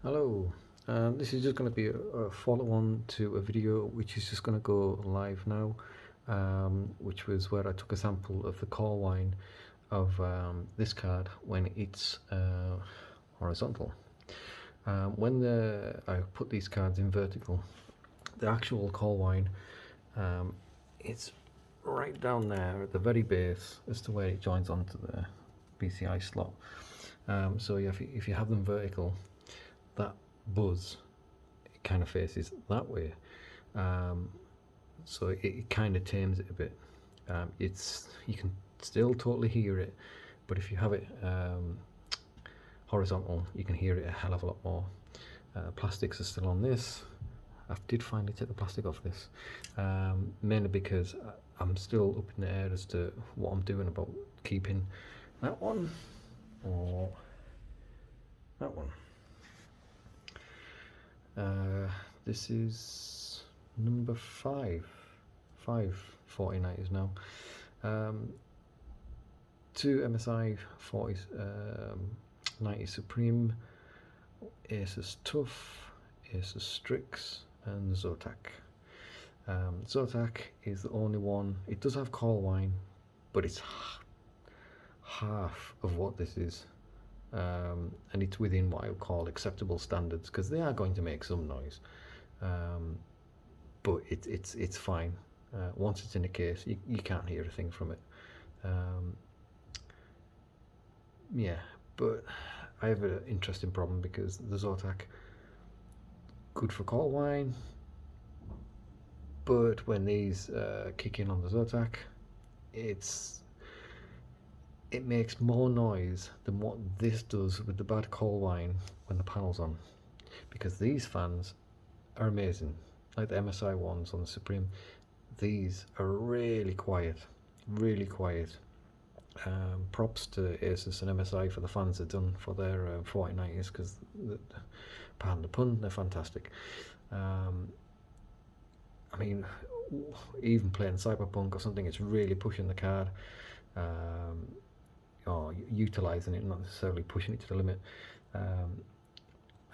Hello, this is just going to be a follow-on to a video which is just going to go live now, which was where I took a sample of the core whine of this card when it's horizontal. When I put these cards in vertical, the actual core whine, it's right down there at the very base as to where it joins onto the PCI slot. So yeah, if you have them vertical, that buzz, it kind of faces that way, so it kind of tames it a bit. You can still totally hear it, but if you have it horizontal, you can hear it a hell of a lot more. Plastics are still on this. I did finally take the plastic off this, mainly because I'm still up in the air as to what I'm doing about keeping that one or that one. This is number 5 4090s now. 2 MSI 90 Supreme, Asus Tough, Asus Strix, and Zotac. Zotac is the only one. It does have coil whine, but it's half of what this is. And it's within what I would call acceptable standards, because they are going to make some noise, but it's fine. Once it's in a case, you can't hear a thing from it. Yeah, but I have an interesting problem because the Zotac, good for coil whine, but when these kick in on the Zotac, it makes more noise than what this does with the bad coil whine when the panel's on, because these fans are amazing, like the MSI ones on the Supreme. These are really quiet, really quiet. Props to Asus and MSI for the fans they've done for their 4090s, because pardon the pun, they're fantastic. I mean, even playing Cyberpunk or something, it's really pushing the card, or utilising it, not necessarily pushing it to the limit.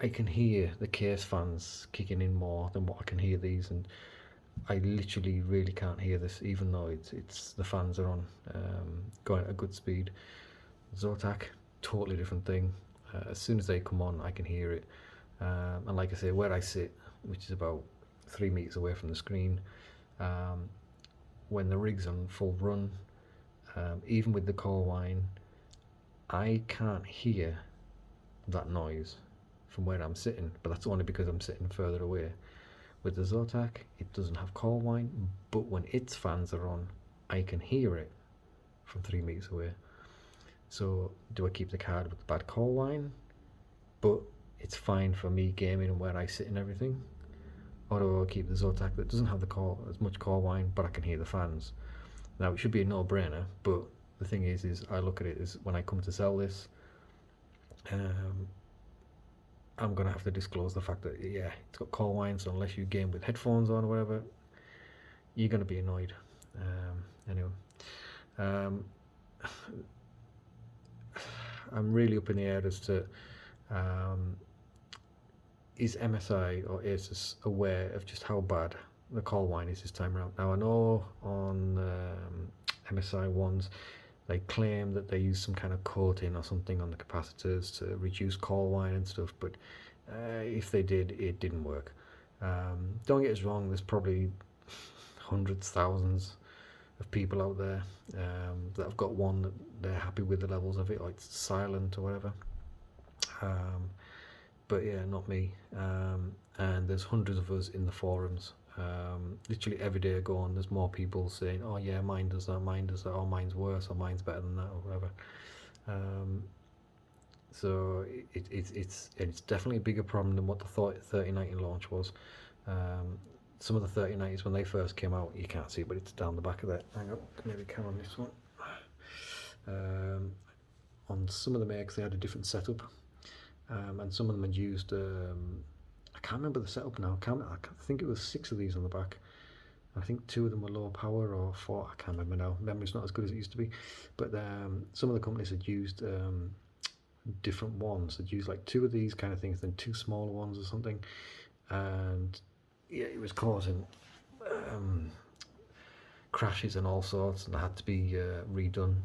I can hear the case fans kicking in more than what I can hear these, and I literally really can't hear this, even though it's the fans are on, going at a good speed. Zotac, totally different thing. As soon as they come on, I can hear it, and like I say, where I sit, which is about 3 meters away from the screen, when the rig's on full run, even with the coil whine, I can't hear that noise from where I'm sitting, but that's only because I'm sitting further away. With the Zotac, it doesn't have coil whine, but when its fans are on, I can hear it from 3 meters away. So do I keep the card with the bad coil whine, but it's fine for me gaming and where I sit and everything? Or do I keep the Zotac that doesn't have as much coil whine, but I can hear the fans? Now, it should be a no-brainer, but the thing is I look at it as, when I come to sell this, I'm going to have to disclose the fact that, yeah, it's got coil whine, so unless you game with headphones on or whatever, you're going to be annoyed. Anyway, I'm really up in the air as to, is MSI or Asus aware of just how bad the coil whine is this time around? Now, I know on MSI ones, they claim that they use some kind of coating or something on the capacitors to reduce coil whine and stuff, but if they did, it didn't work. Don't get us wrong, there's probably hundreds, thousands of people out there that have got one that they're happy with the levels of it, or it's silent or whatever. But yeah, not me. And there's hundreds of us in the forums. Literally every day I go on, there's more people saying, oh yeah, mine does that, or mine's worse, or mine's better than that, or whatever. So it's definitely a bigger problem than what the 3090 launch was. Some of the 3090s, when they first came out, you can't see it, but it's down the back of that. Hang on, maybe come on this one. On some of the makes, they had a different setup, and some of them had used, I can't remember the setup now. I think it was 6 of these on the back. I think 2 of them were low power, or 4, I can't remember now. Memory's not as good as it used to be. But some of the companies had used different ones. I'd use like 2 of these kind of things, then 2 smaller ones or something, and yeah, it was causing crashes and all sorts, and they had to be redone.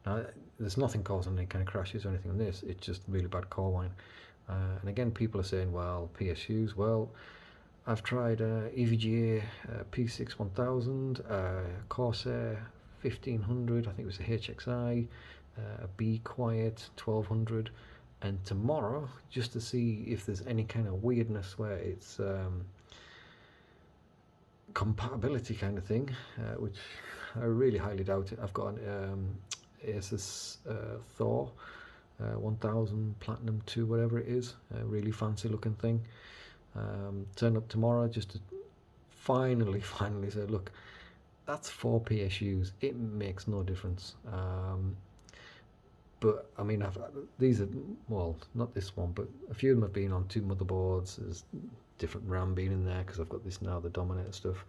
Now, there's nothing causing any kind of crashes or anything on this, it's just really bad core whine. And again, people are saying, well, PSUs, well, I've tried EVGA P6 1000, Corsair 1500, I think it was a HXI, a Be Quiet 1200, and tomorrow, just to see if there's any kind of weirdness where it's compatibility kind of thing, which I really highly doubt it. I've got an Asus Thor 1000 Platinum 2, whatever it is, a really fancy looking thing. Turn up tomorrow just to finally say, look, that's 4 PSUs, it makes no difference. But I mean, these are, well, not this one, but a few of them have been on 2 motherboards. There's different RAM being in there because I've got this now, the Dominator stuff.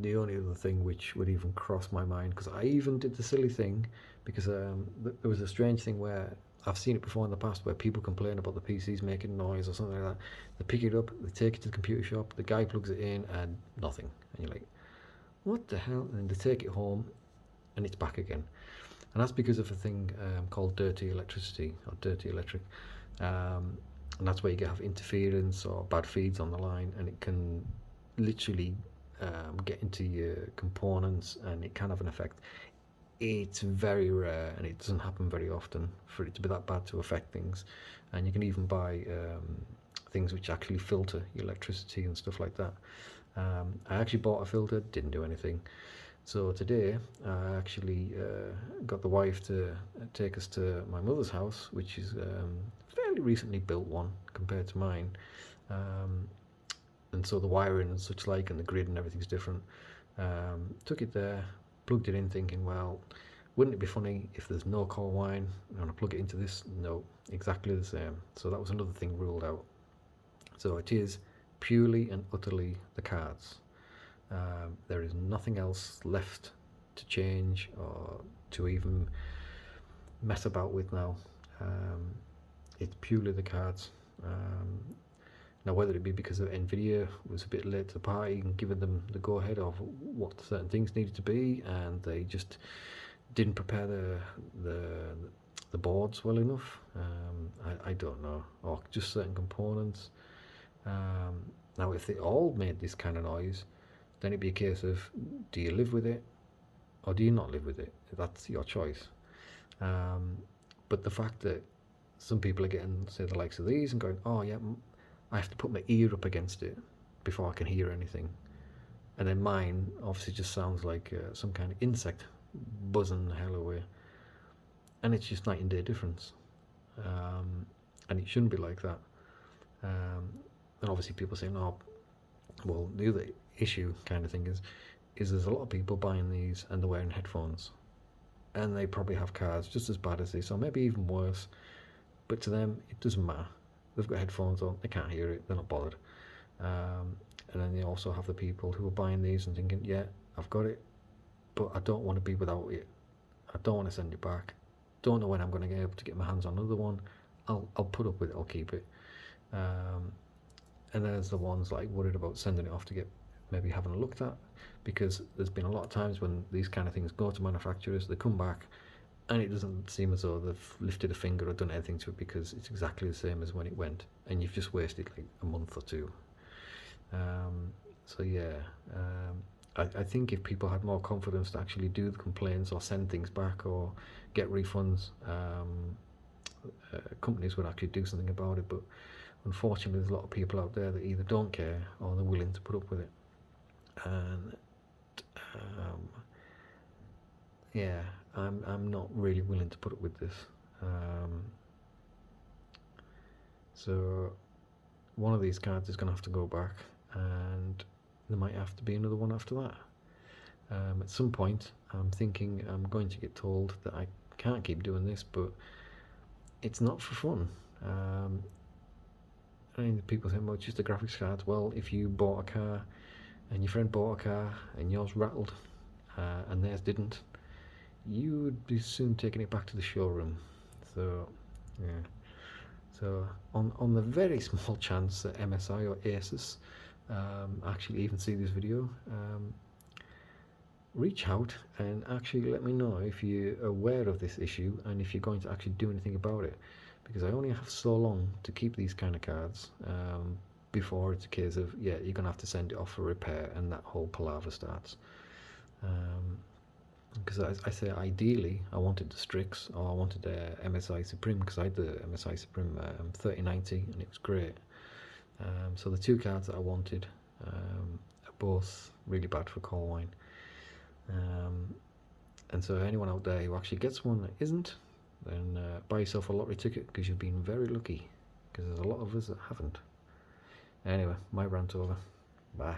The only other thing which would even cross my mind, because I even did the silly thing, because there was a strange thing where I've seen it before in the past where people complain about the PCs making noise or something like that. They pick it up, they take it to the computer shop, the guy plugs it in and nothing. And you're like, what the hell? And then they take it home and it's back again. And that's because of a thing called dirty electricity, or dirty electric. And that's where you get have interference or bad feeds on the line, and it can literally get into your components, and it can have an effect. It's very rare, and it doesn't happen very often for it to be that bad to affect things. And you can even buy things which actually filter your electricity and stuff like that. I actually bought a filter, didn't do anything. So today I actually got the wife to take us to my mother's house, which is fairly recently built one compared to mine. And so the wiring and such like, and the grid and everything's different. Took it there, plugged it in thinking, well, wouldn't it be funny if there's no core whine? I'm going to plug it into this. No, exactly the same. So that was another thing ruled out. So it is purely and utterly the cards. There is nothing else left to change or to even mess about with now. It's purely the cards. Now, whether it be because of NVIDIA was a bit late to the party and giving them the go-ahead of what certain things needed to be, and they just didn't prepare the boards well enough, I don't know, or just certain components. Now, if they all made this kind of noise, then it'd be a case of, do you live with it or do you not live with it? That's your choice. But the fact that some people are getting, say, the likes of these and going, oh yeah, I have to put my ear up against it before I can hear anything. And then mine obviously just sounds like some kind of insect buzzing the hell away. And it's just night and day difference. And it shouldn't be like that. And obviously people saying, oh, well, the other issue kind of thing is there's a lot of people buying these and they're wearing headphones. And they probably have cards just as bad as this, or maybe even worse. But to them, it doesn't matter. They've got headphones on, they can't hear it, they're not bothered. And then they also have the people who are buying these and thinking, yeah, I've got it, but I don't want to be without it. I don't want to send it back. Don't know when I'm going to get able to get my hands on another one. I'll put up with it, I'll keep it. And then there's the ones like worried about sending it off to get maybe having a looked at, because there's been a lot of times when these kind of things go to manufacturers, they come back and it doesn't seem as though they've lifted a finger or done anything to it, because it's exactly the same as when it went, and you've just wasted like a month or two. So yeah, I think if people had more confidence to actually do the complaints or send things back or get refunds, companies would actually do something about it. But unfortunately, there's a lot of people out there that either don't care or they're willing to put up with it. And yeah, I'm not really willing to put up with this. So one of these cards is going to have to go back, and there might have to be another one after that. At some point, I'm thinking I'm going to get told that I can't keep doing this, but it's not for fun. I mean, people say, well, it's just the graphics cards. Well, if you bought a car and your friend bought a car and yours rattled and theirs didn't, you would be soon taking it back to the showroom. So yeah. So on the very small chance that MSI or Asus actually even see this video, reach out and actually let me know if you're aware of this issue and if you're going to actually do anything about it, because I only have so long to keep these kind of cards before it's a case of, yeah, you're gonna have to send it off for repair and that whole palaver starts. Because I say ideally I wanted the Strix, or I wanted MSI Supreme, because I had the MSI Supreme 3090 and it was great. So the two cards that I wanted are both really bad for coil whine. And so anyone out there who actually gets one that isn't, then buy yourself a lottery ticket, because you've been very lucky, because there's a lot of us that haven't. Anyway, my rant over. Bye.